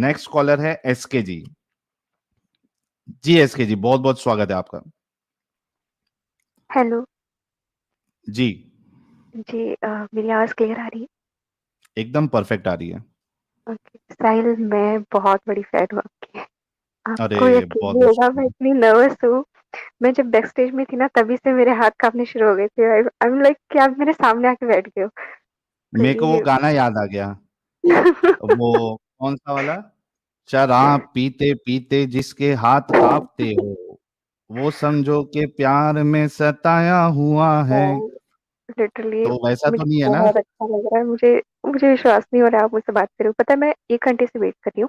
Next collar है SK जी। जी SK जी, बहुत बहुत स्वागत है आपका। हेलो। जी। जी मेरी आवाज़ क्लियर आ रही है? एकदम परफेक्ट आ रही है। ओके साहिल, मैं बहुत बड़ी फैन हूँ आपकी। अरे आपको यकीन बहुत नहीं बहुत होगा, मैं शुक्रिया। इतनी नर्वस हूँ। मैं जब बैक स्टेज में थी ना, तभी से मेरे हाथ कांपने शुरू हो गए थे। आई एम लाइक कि आप मेरे सामने आके बैठ गए हो। तो मेरे को वो ये गाना याद आ गया। वो कौन सा वाला? शराब पीते पीते जिसके हाथ कांपते हो, वो समझो के प्यार में सताया हुआ है। लिटरली तो वैसा तो मुझे नहीं है ना? बहुत अच्छा लग रहा है। मुझे मुझे विश्वास नहीं हो रहा है आप मुझसे बात कर रहे हो। पता है, मैं 1 घंटे से वेट कर रही हूँ।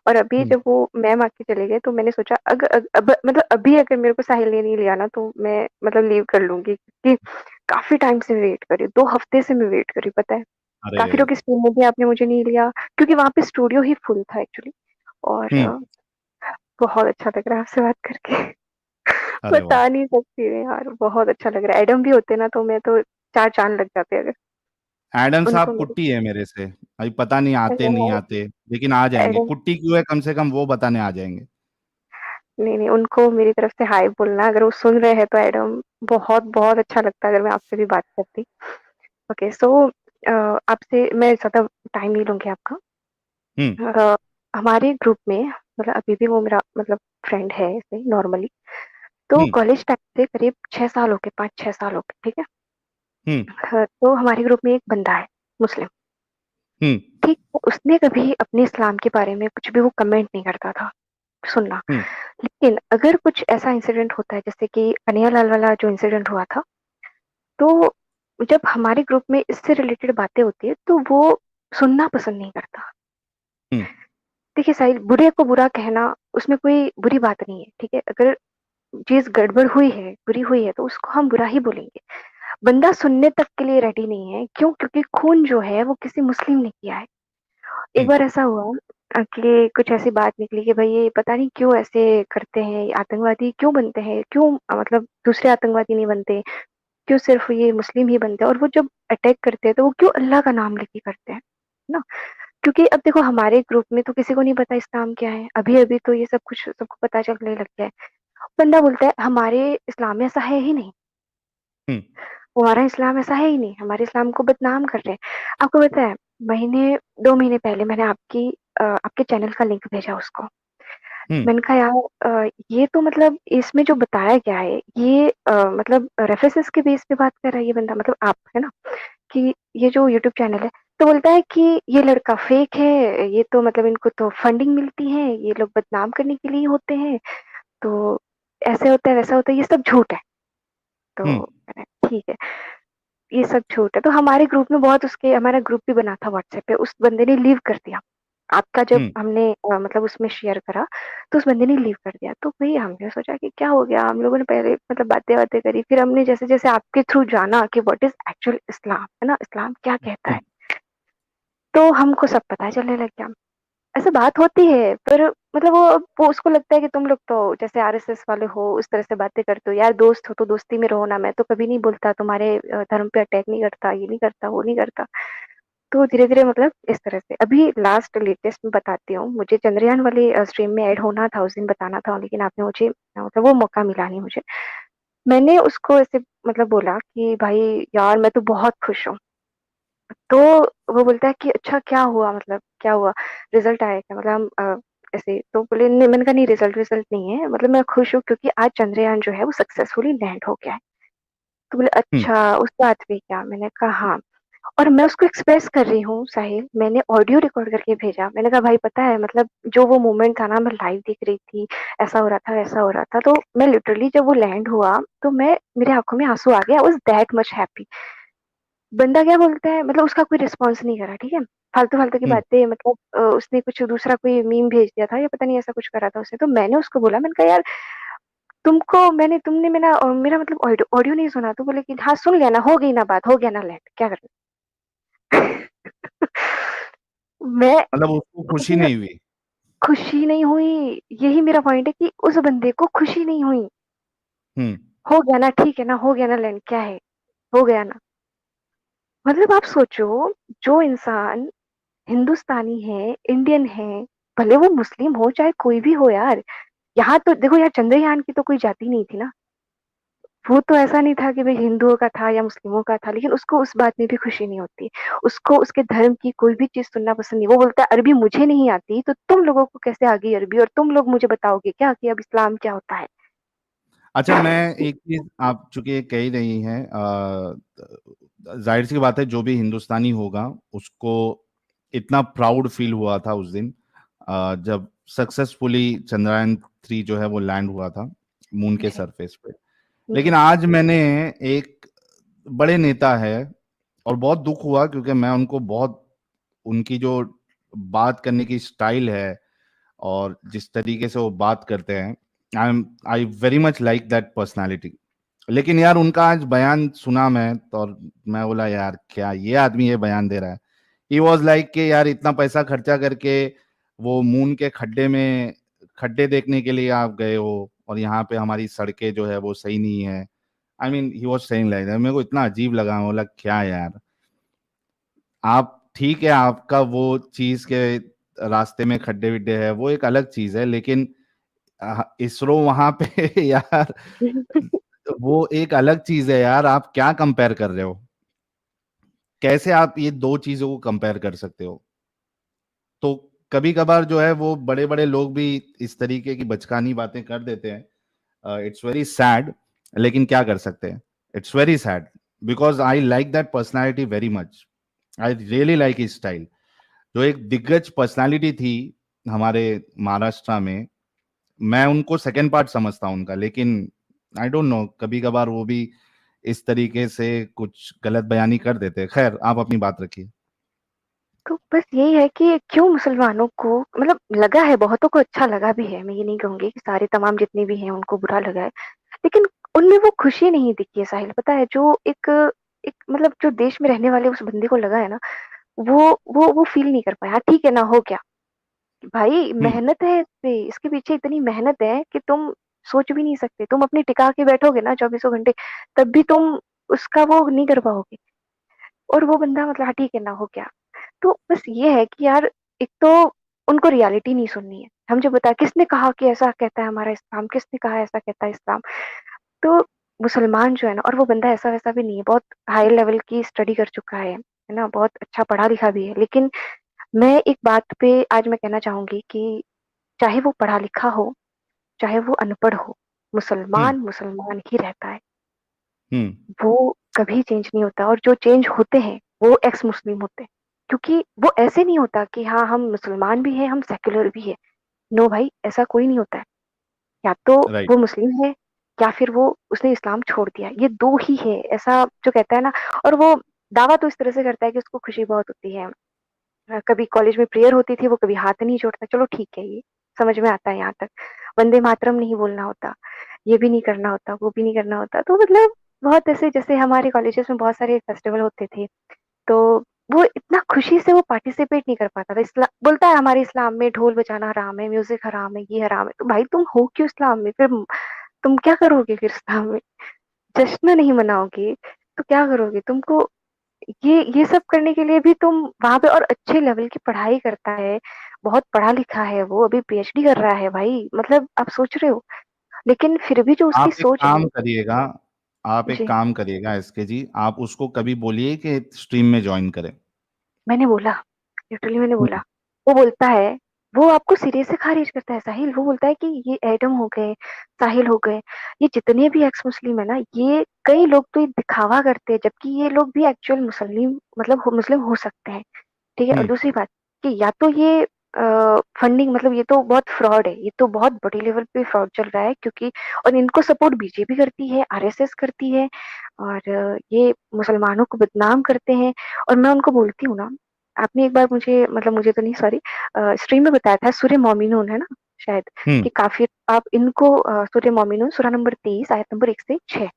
और अभी हम्म। जब वो मैम आके चले गए, तो मैंने सोचा अब मतलब अभी अगर मेरे को साहिल ने नहीं लिया ना, तो मैं मतलब लीव कर लूंगी, क्योंकि काफी टाइम से वेट कर रही हूँ। 2 हफ्ते से मैं वेट कर रही हूँ, पता है। अरे। काफी लोग की टीम में भी आपने मुझे नहीं लिया, क्योंकि वहां पे स्टूडियो ही फुल था एक्चुअली। और हम्म। बहुत अच्छा लग रहा है आपसे बात करके। अरे वाह। बता नहीं सकती मैं यार, बहुत अच्छा लग रहा है। एडम भी होते ना, तो मैं तो 4 चांद लग जाते अगर एडम उनको साहब मिले। कुट्टी है मेरे से। अभी पता नहीं आते नहीं अगर आते, लेकिन आ जाएंगे। एडम, कुट्टी क्यों है, कम से कम वो बताने आ जाएंगे। नहीं नहीं, उनको मेरी तरफ से हाय बोलना, अगर वो सुन रहे हैं तो। एडम, बहुत बहुत अच्छा लगता अगर मैं आपसे भी बात करती। ओके सो, आपसे मैं ज्यादा टाइम नहीं लूंगी आपका। हम्म। अ, हमारे ग्रुप में, मतलब अभी भी वो मेरा मतलब फ्रेंड है ऐसे नॉर्मली। तो हम्म। कॉलेज टाइम से करीब 6 साल हो गए, 5-6 साल हो गए, ठीक है। हम्म। तो हमारे ग्रुप में एक बंदा है, मुस्लिम। हम्म। ठीक है, उसने कभी अपने इस्लाम के बारे में कुछ भी वो कमेंट नहीं करता था, सुनना। हम्म। लेकिन अगर कुछ ऐसा इंसिडेंट होता है, जैसे कि कन्हैयालाल वाला जो इंसिडेंट हुआ था, तो जब हमारे ग्रुप में इससे रिलेटेड बातें होती है, तो वो सुनना पसंद नहीं करता। हम्म। देखिए साहिल, बुरे को बुरा कहना, उसमें कोई बुरी बात नहीं है, ठीक है। अगर चीज गड़बड़ हुई है, बुरी हुई है, तो उसको हम बुरा ही बोलेंगे। बंदा सुनने तक के लिए रेडी नहीं है। क्यों? क्योंकि खून जो है वो किसी मुस्लिम ने किया है। एक हम्म। बार ऐसा हुआ कि कुछ ऐसी बात निकली कि भाई ये पता नहीं क्यों ऐसे करते हैं, ये आतंकवादी क्यों बनते हैं, क्यों मतलब दूसरे आतंकवादी नहीं बनते, क्यों सिर्फ ये मुस्लिम ही बनते हैं। और वो जब अटैक करते हैं, तो वो क्यों अल्लाह का नाम लेके करते हैं ना। क्योंकि अब देखो, हमारे ग्रुप में तो किसी को नहीं पता इस्लाम क्या है। अभी अभी तो ये सब कुछ सबको पता चलने लग गया है। बंदा बोलता है हमारे इस्लाम में ऐसा है ही नहीं, हम्म। हमारा इस्लाम ऐसा है ही नहीं, हमारे इस्लाम को बदनाम कर रहे हैं। आपको पता है, महीने 2 महीने पहले मैंने आपके चैनल का लिंक भेजा उसको। हम्म। मैंने कहा यार, ये तो मतलब इसमें जो बताया गया है, ये मतलब रेफरेंसेस के बेस पे बात कर रहा है ये बंदा, मतलब आप, है ना, कि ये जो यूट्यूब चैनल है। तो बोलता है कि ये लड़का फेक है, ये तो मतलब इनको तो फंडिंग मिलती है, ये लोग बदनाम करने के लिए होते हैं। तो ऐसे होता है, वैसा होता है, ये सब झूठ है। तो हम्म। मैंने, ठीक है, ये सब झूठ है। तो हमारे ग्रुप में बहुत, उसके हमारा ग्रुप भी बना था व्हाट्सएप पे, उस बंदे ने लीव कर दिया। आपका जब हम्म। हमने मतलब उसमें शेयर करा, तो उस बंदे ने लीव कर दिया। तो भाई हमने सोचा कि क्या हो गया। हम लोगों ने पहले मतलब बातें बातें करी, फिर हमने जैसे जैसे आपके थ्रू जाना कि व्हाट इज एक्चुअल इस्लाम, है ना, इस्लाम क्या कहता है। हम्म। तो हमको सब पता चलने लग गया। ऐसे बात होती है, पर मतलब वो उसको लगता है कि तुम लोग तो जैसे आरएसएस वाले हो, उस तरह से बातें करते हो। यार दोस्त हो तो दोस्ती में रहो ना। मैं तो कभी नहीं बोलता तुम्हारे धर्म पे अटैक नहीं करता, ये नहीं करता, वो नहीं करता। तो धीरे धीरे मतलब इस तरह से, अभी लास्ट लेटेस्ट में बताती हूँ। मुझे चंद्रयान वाली स्ट्रीम में ऐड होना था, उस दिन बताना था, लेकिन आपने मुझे मतलब वो मौका मिला नहीं मुझे। मैंने उसको ऐसे मतलब बोला कि भाई यार, मैं तो बहुत खुश हूँ। तो वो बोलता है कि अच्छा क्या हुआ, मतलब क्या हुआ, रिजल्ट आया क्या, मतलब हम ऐसे। तो बोले नहीं, मैंने कहा नहीं, रिजल्ट रिजल्ट नहीं है, मतलब मैं खुश हूँ क्योंकि आज चंद्रयान जो है वो सक्सेसफुली लैंड हो गया है। तो बोले हम्म। अच्छा, उस बात पे क्या। मैंने कहा हाँ। और मैं उसको एक्सप्रेस कर रही हूँ साहिल, मैंने ऑडियो रिकॉर्ड करके भेजा। मैंने कहा भाई पता है, मतलब जो वो मोमेंट था ना, मैं लाइव देख रही थी, ऐसा हो रहा था, वैसा हो रहा था। तो मैं लिटरली जब वो लैंड हुआ, तो मैं, मेरे आंखों में आंसू आ गया। I was that much happy. बंदा क्या बोलता है, मतलब उसका कोई रिस्पॉन्स नहीं करा, ठीक है। फालतू फालतू की हम्म। बातें, मतलब उसने कुछ दूसरा कोई मीम भेज दिया था, या पता नहीं ऐसा कुछ करा था उसने। तो मैंने उसको बोला, मैंने कहा यार, तुमने मेरा मेरा मतलब ऑडियो ऑडियो नहीं सुना। तो बोले कि हाँ सुन लिया ना, हो गई ना बात, हो गया ना लैंड, क्या कर मैं, मतलब उसको खुशी मुझे नहीं हुई? खुशी नहीं हुई। यही मेरा पॉइंट है कि उस बंदे को खुशी नहीं हुई। हम्म। हो गया ना, ठीक है ना, हो गया ना लैंड, क्या है, हो गया ना। मतलब आप सोचो, जो इंसान हिंदुस्तानी है, इंडियन है, भले वो मुस्लिम हो चाहे कोई भी हो यार। यहाँ तो देखो यार, चंद्रयान की तो कोई जाति नहीं थी ना। वो तो ऐसा नहीं था कि भाई हिंदुओं का था या मुस्लिमों का था, लेकिन उसको उस बात में भी खुशी नहीं होती। उसको उसके धर्म की कोई भी चीज सुनना पसंद नहीं। वो बोलता है अरबी मुझे नहीं आती तो तुम लोगों को कैसे आ गई अरबी, और तुम लोग मुझे बताओगे क्या कि अब इस्लाम क्या होता है। अच्छा, मैं एक चीज, आप चूंकि ये कह ही रही हैं, जाहिर सी बात है जो भी हिंदुस्तानी होगा उसको इतना प्राउड फील हुआ था उस दिन, जब सक्सेसफुली चंद्रयान 3 जो है वो लैंड हुआ था मून के जी। सरफेस पे। जी। लेकिन आज मैंने एक बड़े नेता है, और बहुत दुख हुआ क्योंकि मैं उनको बहुत, उनकी जो बात करने की स्टाइल है और जिस तरीके से वो बात करते हैं, I very much like that personality. लेकिन यार उनका आज बयान सुना मैं तो, और मैं बोला यार क्या ये आदमी ये बयान दे रहा है। ही वॉज लाइक कि यार इतना पैसा खर्चा करके वो मून के खड्डे में खड्डे देखने के लिए आप गए हो, और यहाँ पे हमारी सड़कें जो है वो सही नहीं है। I mean he was saying like that. मेरे को इतना अजीब लगा, मैं बोला क्या यार, आप ठीक है, आपका वो चीज के रास्ते में खड्डे विड्डे है वो एक अलग चीज है, लेकिन इसरो वहां पे यार वो एक अलग चीज है यार। आप क्या कंपेयर कर रहे हो? कैसे आप ये दो चीजों को कंपेयर कर सकते हो? तो कभी कभार जो है वो बड़े बड़े लोग भी इस तरीके की बचकानी बातें कर देते हैं। इट्स वेरी सैड, लेकिन क्या कर सकते हैं। It's very sad because I like that personality very much. I really like his style. जो एक दिग्गज पर्सनालिटी थी हमारे महाराष्ट्र में, मैं उनको सेकंड पार्ट समझता हूँ उनका, लेकिन आई डोंट नो, कभी कभार वो भी इस तरीके से कुछ गलत बयानी कर देते हैं। खैर, आप अपनी बात रखिए। तो बस यही है कि क्यों मुसलमानों को, मतलब लगा है बहुतों को अच्छा लगा भी है, मैं ये नहीं कहूंगी कि सारे तमाम जितने भी हैं उनको बुरा लगा है, लेकिन उनमें वो खुशी नहीं दिखी है साहिल। पता है जो एक एक मतलब जो देश में रहने वाले उस बंदे को लगा है ना, वो फील नहीं कर पाया। हाँ, ठीक है ना, हो क्या भाई, हम्म। मेहनत है इसपे, इसके पीछे इतनी मेहनत है कि तुम सोच भी नहीं सकते। तुम अपनी टिका के बैठोगे ना 24 घंटे, तब भी तुम उसका वो नहीं कर पाओगे। और वो बंदा मतलब हाँ ठीक है ना, हो क्या। तो बस ये है कि यार, एक तो उनको रियलिटी नहीं सुननी है। हम जो बता, किसने कहा कि ऐसा कहता है हमारा इस्लाम, किसने कहा ऐसा कहता है इस्लाम। तो मुसलमान जो है ना, और वो बंदा ऐसा वैसा भी नहीं है, बहुत हाई लेवल की स्टडी कर चुका है ना, बहुत अच्छा पढ़ा लिखा भी है। लेकिन मैं एक बात पे आज मैं कहना चाहूंगी कि चाहे वो पढ़ा लिखा हो चाहे वो अनपढ़ हो, हम्म। मुसलमान मुसलमान ही रहता है। हम्म। वो कभी चेंज नहीं होता, और जो चेंज होते हैं वो एक्स मुस्लिम होते हैं। क्योंकि वो ऐसे नहीं होता कि हाँ हम मुसलमान भी हैं हम सेक्युलर भी है। नो भाई, ऐसा कोई नहीं होता है। या तो राइट। वो मुस्लिम है या फिर वो उसने इस्लाम छोड़ दिया, ये दो ही है ऐसा जो कहता है ना। और वो दावा तो इस तरह से करता है कि उसको खुशी बहुत होती है। कभी कॉलेज में प्रेयर होती थी, वो कभी हाथ नहीं जोड़ता, चलो ठीक है, ये समझ में आता है यहाँ तक। वंदे मातरम नहीं बोलना होता, ये भी नहीं करना होता, वो भी नहीं करना होता। तो मतलब बहुत ऐसे, जैसे हमारे कॉलेजेस में बहुत सारे फेस्टिवल होते थे, तो वो इतना खुशी से वो पार्टिसिपेट नहीं कर पाता था। इस्लाम बोलता है हमारे इस्लाम में ढोल बजाना हराम है, म्यूजिक हराम है, ये हराम है। तो भाई तुम हो क्यों इस्लाम में, फिर तुम क्या करोगे फिर इस्लाम में? जश्न नहीं मनाओगे तो क्या करोगे? तुमको ये सब करने के लिए भी तुम वहां पे, और अच्छे लेवल की पढ़ाई करता है, बहुत पढ़ा लिखा है, वो अभी पीएचडी कर रहा है भाई, मतलब आप सोच रहे हो। लेकिन फिर भी जो उसकी आप एक सोच काम है। करिएगा, आप एक जी। काम करिएगा एसके जी, आप उसको कभी बोलिए कि स्ट्रीम में ज्वाइन करें। मैंने बोला, लिटरली मैंने बोला। हम्म। वो बोलता है, वो आपको सिरे से खारिज करता है साहिल। वो बोलता है कि ये एडम हो गए, साहिल हो गए, ये जितने भी एक्स मुस्लिम है ना, ये कई लोग तो ये दिखावा करते हैं, जबकि ये लोग भी एक्चुअल मुस्लिम मतलब मुस्लिम हो सकते हैं। ठीक है, और हम्म। दूसरी बात कि या तो ये फंडिंग, मतलब ये तो बहुत फ्रॉड है, ये तो बहुत बड़ी लेवल पे फ्रॉड चल रहा है, क्योंकि और इनको सपोर्ट बीजेपी करती है, आरएसएस करती है, और ये मुसलमानों को बदनाम करते हैं। और मैं उनको बोलती हूँ ना, आपने एक बार मुझे, मतलब मुझे तो नहीं, सॉरी, स्ट्रीम में बताया था, सूर्य मोमिनून है ना शायद, हम्म। कि काफिर आप इनको सूर्य मोमिनून सूरा नंबर 23 आयत नंबर 1 से 6,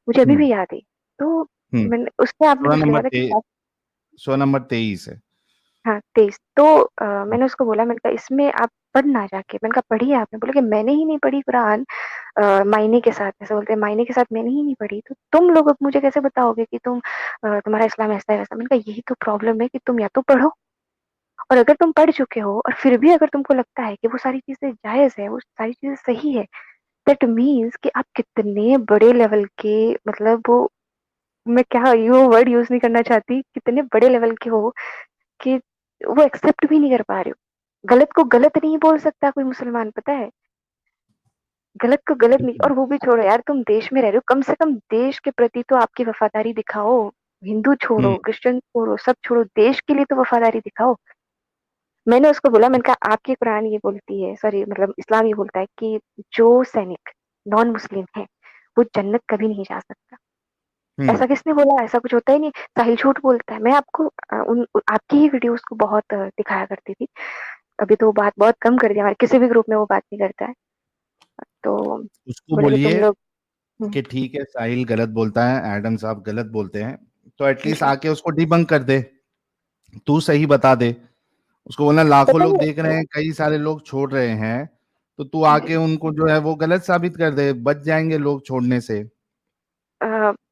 मुझे अभी हम्म। भी याद है। तो हम्म। मैंने उसमें आपने सोलह कुछ नंबर लिखा था ते कि, 16 नंबर 23 है। हाँ 23। तो मैंने उसको बोला, मैंने कहा इसमें आप पढ़ना जाके, मैंने कहा पढ़ी आपने? बोले कि मैंने ही नहीं पढ़ी कुरान मायने के साथ, ऐसे बोलते हैं, मायने के साथ मैंने ही नहीं पढ़ी, तो तुम लोग अब मुझे कैसे बताओगे कि तुम्हारा इस्लाम ऐसा है वैसा। मैंने कहा यही तो प्रॉब्लम है कि तुम या तो पढ़ो, और अगर तुम पढ़ चुके हो और फिर भी अगर तुमको लगता है कि वो सारी चीजें जायज है, वो सारी चीजें सही है, दैट मीन्स कि आप कितने बड़े लेवल के, मतलब वो, मैं क्या ये वर्ड यूज नहीं करना चाहती, कितने बड़े लेवल के हो कि वो एक्सेप्ट भी नहीं कर पा रहे हो। गलत को गलत नहीं बोल सकता कोई मुसलमान, पता है, गलत को गलत नहीं। बिल्कुल। और वो भी छोड़ो यार, तुम देश में रह रहे हो, कम से कम देश के प्रति तो आपकी वफादारी दिखाओ। हिंदू हम्म। छोड़ो, क्रिश्चियन छोड़ो, सब छोड़ो, देश के लिए तो वफादारी दिखाओ। मैंने उसको बोला, मैंने कहा आपकी कुरान ये बोलती है, सॉरी मतलब इस्लाम ये बोलता है कि जो सैनिक नॉन मुस्लिम है वो जन्नत कभी नहीं जा सकता। हम्म। ऐसा किसने बोला? ऐसा कुछ होता ही नहीं। साहिल झूठ बोलता है। मैं आपको आपकी ही वीडियोस को बहुत दिखाया करती थी। अभी तो वो बात बहुत कम कर दिया, हमारे किसी भी ग्रुप में वो बात नहीं करता है। तो उसको बोले कि तुम बोलिए लोग। हम्म, कि ठीक है, साहिल गलत बोलता है, एडम साहब गलत बोलते हैं, तो एटलीस्ट जी। आके उसको डिबंक कर दे, तू सही बता दे। उसको बोलना लाखों पता लोग है। देख रहे हैं, कई सारे लोग छोड़ रहे हैं, तो तू जी। आके उनको जो है वो गलत साबित कर दे, बच जाएंगे लोग छोड़ने से।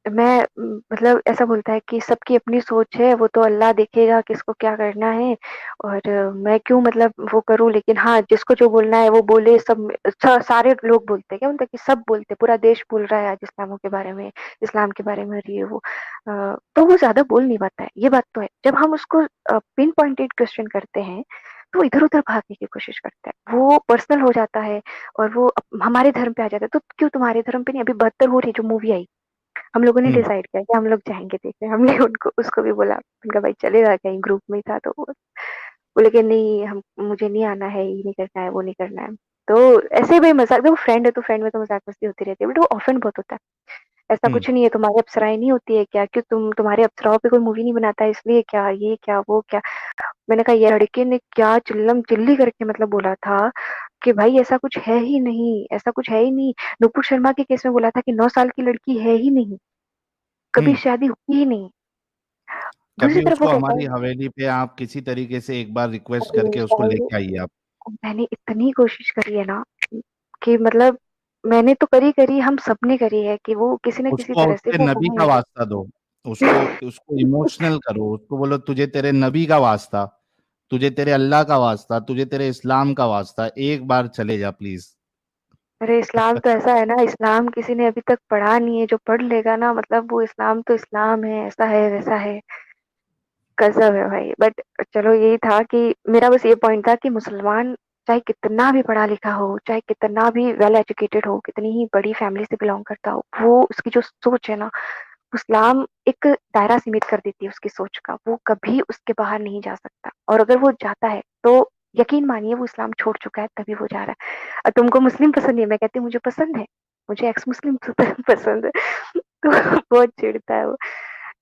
मैं मतलब ऐसा बोलता है कि सबकी अपनी सोच है, वो तो अल्लाह देखेगा किसको क्या करना है। और मैं क्यों मतलब वो करूं, लेकिन हाँ जिसको जो बोलना है वो बोले। सब सारे लोग बोलते हैं, क्या बोलते हैं कि सब बोलते हैं, पूरा देश बोल रहा है आज इस्लामों के बारे में, इस्लाम के बारे में, और ये वो। तो वो ज्यादा बोल नहीं पाता है, ये बात तो है। जब हम उसको पिन पॉइंटेड क्वेश्चन करते हैं तो वो इधर उधर भागने की कोशिश करता है, वो पर्सनल हो जाता है। और वो हमारे धर्म पे आ जाता है, तो क्यों तुम्हारे धर्म पे नहीं? अभी 72 हो रही जो मूवी आई, हम लोगों ने हम्म। डिसाइड किया कि हम लोग जाएंगे देखने। हमने उनको उसको भी बोला, उनका भाई चलेगा, कहीं ग्रुप में ही था, तो वो बोले कि नहीं, हम मुझे नहीं आना है, ये नहीं करना है, वो नहीं करना है। तो ऐसे भाई मजाक, वो फ्रेंड है तो फ्रेंड में तो मजाक मस्ती होती रहती है, बट वो ऑफेंड बहुत होता है। ऐसा हम्म। कुछ नहीं है, तुम्हारी अप्सराएं नहीं होती है क्या? क्यों तुम्हारे अप्सराओं पे कोई मूवी नहीं बनाता है इसलिए क्या, ये क्या वो क्या? मैंने कहा, ये लड़के ने क्या चिल्लम चिल्ली करके मतलब बोला था कि भाई ऐसा कुछ है ही नहीं, ऐसा कुछ है ही नहीं। नुपुर शर्मा के केस में बोला था कि 9 साल की लड़की है ही नहीं, कभी हम्म। शादी हुई ही नहीं। दूसरी कभी तरफ वो उसको कहता हमारी है, हवेली पे आप किसी तरीके से एक बार रिक्वेस्ट अरे करके उसको भाई, लेके आइए आप। मैंने इतनी कोशिश करी है ना कि मतलब मैंने तो करी करी, हम सबने करी है कि वो किसी न किसी उसको तरह से उसके वो नबी का आए। वास्ता दो, उसको उसको इमोशनल करो, उसको बोलो तुझे तेरे नबी का वास्ता, तुझे तेरे अल्लाह का वास्ता, तुझे तेरे इस्लाम का वास्ता, एक बार चले जा प्लीज। अरे इस्लाम तो ऐसा है ना, इस्लाम किसी ने अभी तक पढ़ा नहीं है, जो पढ़ लेगा ना मतलब वो इस्लाम तो इस्लाम है, ऐसा है वैसा है। गजब है भाई। बट चलो, यही था कि मेरा बस ये पॉइंट था कि मुसलमान चाहे कितना भी पढ़ा लिखा हो, चाहे कितना भी वेल एजुकेटेड हो, कितनी ही बड़ी फैमिली से बिलोंग करता हो, वो उसकी जो सोच है ना, इस्लाम एक दायरा सीमित कर देती है उसकी सोच का, वो कभी उसके बाहर नहीं जा सकता। और अगर वो जाता है तो यकीन मानिए वो इस्लाम छोड़ चुका है, तभी वो जा रहा है। और तुमको मुस्लिम पसंद नहीं है, मैं कहती हूँ मुझे पसंद है, मुझे एक्स मुस्लिम पसंद है। तो बहुत चिढ़ता है वो।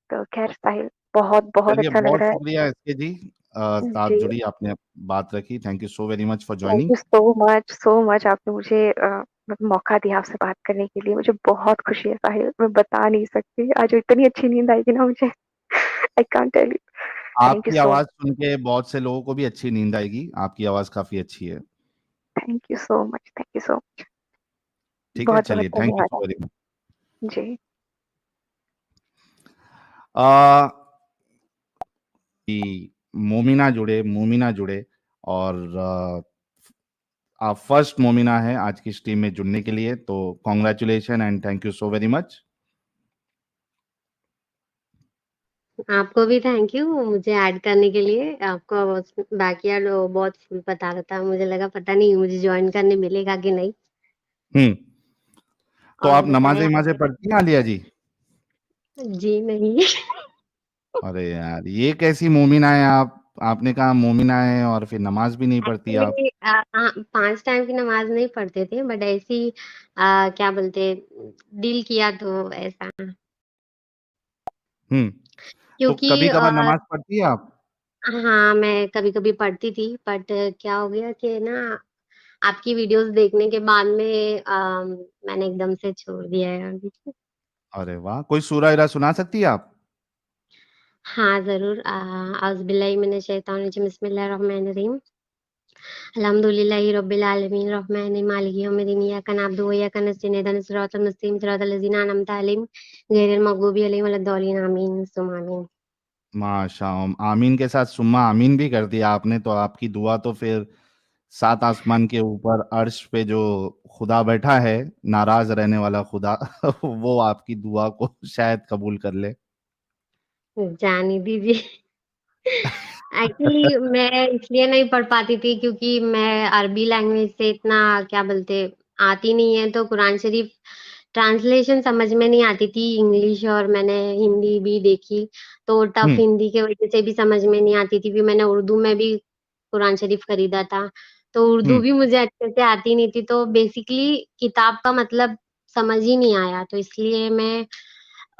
तो खैर साहिल, बहुत बहुत चलिए, अच्छा लग बहुत रहा है। शुक्रिया इसके जी, आप जी। जुड़ी, आपने बात रखी, thank you so very much for thank joining. You so much, so much, आपने मुझे मतलब मौका दिया आपसे बात करने के लिए। मुझे बहुत खुशी है साहिल, मैं बता नहीं सकती, आज इतनी अच्छी नींद आएगी ना मुझे। I can't tell you. Thank you आपकी सो आवाज सुन के बहुत से लोगों को भी अच्छी नींद आएगी, आपकी आवाज काफी अच्छी है। Thank you so much, thank you so much. ठीक है, बहुत बहुत चलिए, थैंक यू धन्यवाद। सो वेरी जी। मच। कि मोमिना जुड़े, और आप फर्स्ट मोमिना है आज की स्ट्रीम में जुड़ने के लिए, तो congratulation and thank you so very much. आपको भी थैंक यू मुझे ऐड करने के लिए। आपका बैकयार्ड बहुत बता रहा था, मुझे लगा पता नहीं मुझे ज्वाइन करने मिलेगा कि नहीं। हम्म। तो और आप नमाजें बताएं। नमाजें पढ़ती हैं आलिया जी? जी नहीं। अरे यार, ये कैसी मोमिना है आप? आपने कहा मोमिना है और फिर नमाज भी नहीं पढ़ती आप। एक्चुअली 5 टाइम की नमाज नहीं पढ़ते थे, बट ऐसी क्या बोलते, डील किया तो ऐसा। हम्म। तो क्योंकि कभी कभार नमाज पढ़ती है आप? हाँ, मैं कभी कभी पढ़ती थी, बट क्या हो गया कि ना, आपकी वीडियोस देखने के बाद में मैंने एकदम से छोड़ दिया है अभी। अरे वाह, कोई सूरा ईरा सुना सकती है आप? हाँ जरूर। औज़ुबिल्लाहि मिनश शैतानिर रजीम, बिस्मिल्लाहिर रहमानिर रहीम। अल्हम्दुलिल्लाहि रब्बिल आलमीन, रहमानिर मालिकि यौमिद्दीन, इय्याका नअबुदु व इय्याका नस्तईन, इहदिनस सिरातल मुस्तकीम, सिरातल लज़ीना अनअमता अलैहिम, गैरिल मग़दूबि अलैहिम वलद्दालिन, आमीन सुम्मा आमीन। माशा आमीन के साथ सुम्मा आमीन भी कर दिया आपने, तो आपकी दुआ तो फिर सात आसमान के ऊपर अर्श पे जो खुदा बैठा है, नाराज रहने वाला खुदा वो आपकी दुआ को शायद कबूल कर ले। जाने दीजिए। एक्चुअली मैं इसलिए नहीं पढ़ पाती थी क्योंकि मैं अरबी लैंग्वेज से इतना क्या बोलते आती नहीं है, तो कुरान शरीफ ट्रांसलेशन समझ में नहीं आती थी इंग्लिश, और मैंने हिंदी भी देखी तो टफ हम्म। हिंदी के वजह से भी समझ में नहीं आती थी। फिर मैंने उर्दू में भी कुरान शरीफ खरीदा था, तो उर्दू हम्म। भी मुझे अच्छे से आती नहीं थी, तो बेसिकली किताब का मतलब समझ ही नहीं आया, तो इसलिए मैं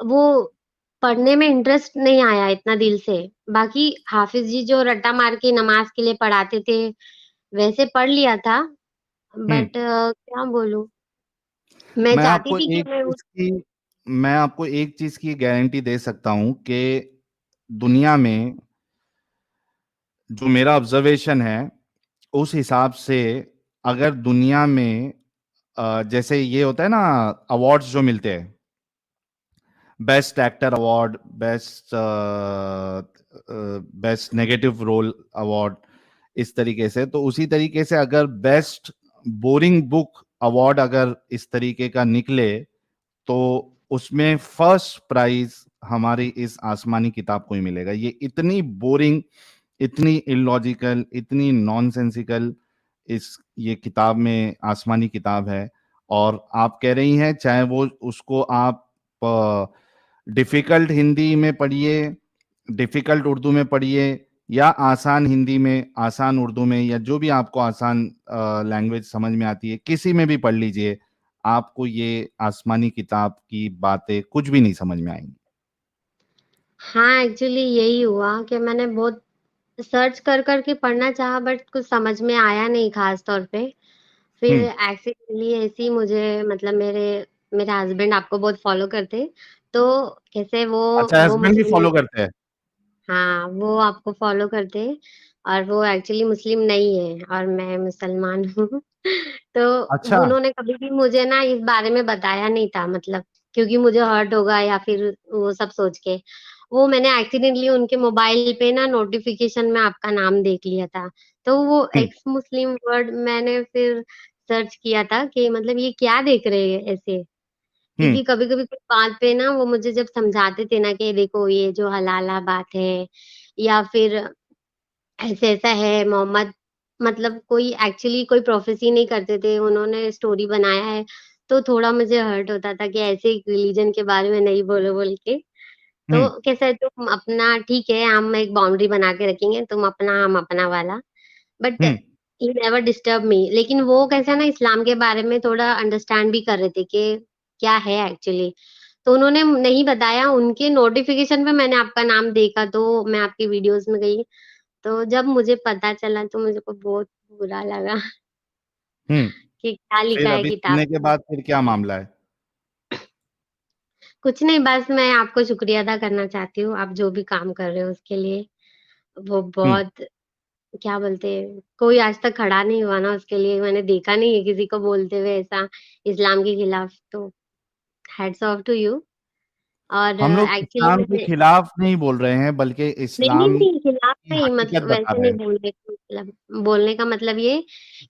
वो पढ़ने में इंटरेस्ट नहीं आया इतना दिल से। बाकी हाफिज जी जो रट्टा मार के नमाज के लिए पढ़ाते थे वैसे पढ़ लिया था, हम्म। बट क्या बोलूं, मैं मैं चाहती आपको थी कि एक मैं चीज की मैं आपको एक चीज की गारंटी दे सकता हूं कि दुनिया में जो मेरा ऑब्जर्वेशन है उस हिसाब से, अगर दुनिया में जैसे ये होता है ना, अवार्ड्स जो मिलते हैं, best actor award, best best negative role award, इस तरीके से, तो उसी तरीके से अगर बेस्ट बोरिंग बुक अवार्ड अगर इस तरीके का निकले, तो उसमें फर्स्ट प्राइज हमारी इस आसमानी किताब को ही मिलेगा। ये इतनी बोरिंग, इतनी इलॉजिकल, इतनी नॉनसेंसिकल इस ये किताब में आसमानी किताब है। और आप कह रही हैं चाहे वो उसको आप डिफिकल्ट हिंदी में पढ़िए, डिफिकल्ट उर्दू में पढ़िए, या आसान हिंदी में, आसान उर्दू में, या जो भी आपको आसान लैंग्वेज समझ में आती है, किसी में भी पढ़ लीजिए, आपको ये आसमानी किताब की बातें कुछ भी नहीं समझ में आएंगी। हाँ, एक्चुअली यही हुआ कि मैंने बहुत सर्च कर कर के पढ़ना चाहा, बट कुछ समझ में आया नहीं खास तौर पे। फिर हम्म। एक्सीडेंटली ऐसे ही मुझे मतलब मेरे मेरे हस्बैंड आपको बहुत फॉलो करते, तो कैसे अच्छा, वो हस्बैंड भी मुस्लिम, फॉलो करते हैं? हाँ, वो आपको फॉलो करते हैं, और वो एक्चुअली मुस्लिम नहीं है और मैं मुसलमान हूँ। तो अच्छा। उन्होंने कभी भी मुझे ना इस बारे में बताया नहीं था, मतलब क्योंकि मुझे हर्ट होगा या फिर वो सब सोच के। वो मैंने एक्सीडेंटली उनके मोबाइल पे ना नोटिफिकेशन में आपका नाम देख लिया था, तो वो हम्म। एक्स मुस्लिम वर्ड मैंने फिर सर्च किया था कि मतलब ये क्या देख रहे हैं ऐसे। हम्म। क्योंकि कभी-कभी कुछ बात पे ना वो मुझे जब समझाते थे ना कि देखो ये जो हलाला बात है, या फिर ऐसा-ऐसा है, मोहम्मद मतलब कोई एक्चुअली कोई प्रोफेसी नहीं करते थे, उन्होंने स्टोरी बनाया है, तो थोड़ा मुझे हर्ट होता था कि ऐसे रिलीजन के बारे में नहीं बोलो बोल के। तो हम्म। कैसा है, तुम अपना ठीक है, हम एक बाउंड्री बना के रखेंगे, तुम अपना हम अपना वाला। But hmm. He never disturb me. लेकिन वो कैसा ना इस्लाम के बारे में थोड़ा अंडरस्टैंड भी कर रहे थे कि क्या है एक्चुअली। तो उन्होंने नहीं बताया, उनके नोटिफिकेशन पे मैंने आपका नाम देखा तो मैं आपकी वीडियोस में गई। तो जब मुझे पता चला तो मुझे को बहुत बुरा लगा हम्म। कि क्या लिखा फिर है अभी किताब सुनने के में। बाद फिर क्या मामला है? कुछ नहीं, बस मैं आपको शुक्रिया अदा करना चाहती हूँ, आप जो भी काम कर रहे हो उसके लिए। वो हम्म। बहुत क्या बोलते हैं, कोई आज तक खड़ा नहीं हुआ ना उसके लिए, मैंने देखा नहीं है किसी को बोलते हुए ऐसा इस्लाम के खिलाफ, तो हैट्स ऑफ टू यू। और हम लोग एक्चुअली इस्लाम के मैं खिलाफ नहीं बोल रहे हैं, बल्कि नहीं, नहीं, इस्लाम नहीं, खिलाफ की नहीं, हकीकत मतलब बता वैसे रहे नहीं हैं। बोलने का मतलब ये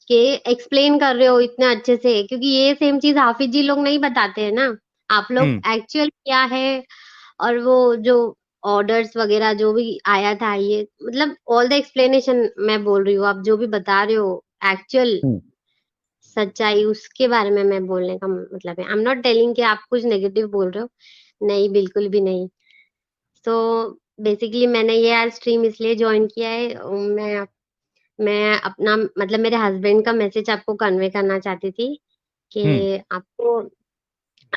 कि एक्सप्लेन कर रहे हो इतने अच्छे से, क्योंकि ये सेम चीज़ हाफिज़ जी लोग नहीं बताते हैं ना। आप लोग हम्म। एक्चुअल क्या है, और वो जो ऑर्डर्स वगैरह जो भी आया था, ये मतलब ऑल द एक्सप्लेनेशन मैं बोल रही हूँ, आप जो भी बता रहे हो एक्चुअल हम्म। सच्चाई, उसके बारे में मैं बोलने का मतलब है। आई एम नॉट टेलिंग कि आप कुछ नेगेटिव बोल रहे हो, नहीं, बिल्कुल भी नहीं। तो बेसिकली मैंने ये आज स्ट्रीम इसलिए जॉइन किया है, मैं अपना मतलब मेरे हस्बैंड का मैसेज आपको कन्वे करना चाहती थी कि हम्म। आपको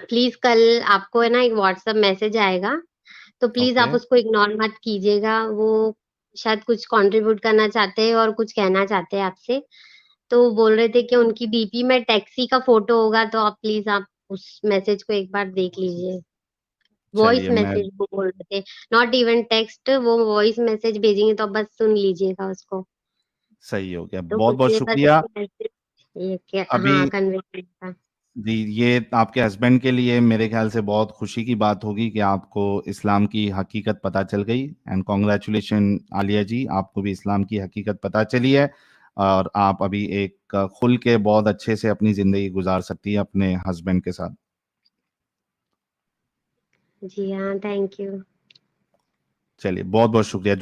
प्लीज कल आपको है ना एक व्हाट्सएप मैसेज आएगा, तो प्लीज ओके। आप उसको इग्नोर मत कीजिएगा। वो शायद कुछ कंट्रीब्यूट करना चाहते हैं और कुछ कहना चाहते हैं आपसे। तो वो बोल रहे थे कि उनकी डीपी में टैक्सी का फोटो होगा, तो आप प्लीज आप उस मैसेज को एक बार देख लीजिए। वॉइस चलिए, मैं मैसेज वो बोल रहे थे, नॉट इवन टेक्स्ट, वो वॉइस मैसेज भेजेंगे तो आप बस सुन लीजिएगा उसको। सही हो गया, तो बहुत बहुत मुझे बस शुक्रिया। मैसेज ये क्या अभी हाँ कन्वे करना था। जी, ये आपके हस्बैंड के लिए मेरे ख्याल से बहुत खुशी की बात होगी कि आपको इस्लाम की हकीकत पता चल गई। एंड कॉन्ग्रेचुलेशन आलिया जी, आपको भी इस्लाम की हकीकत पता चली है और आप अभी एक खुल के बहुत अच्छे से अपनी ज़िंदगी गुज़ार सकती है अपने हस्बैंड के साथ। जी हाँ, थैंक यू। चलिए, बहुत-बहुत शुक्रिया।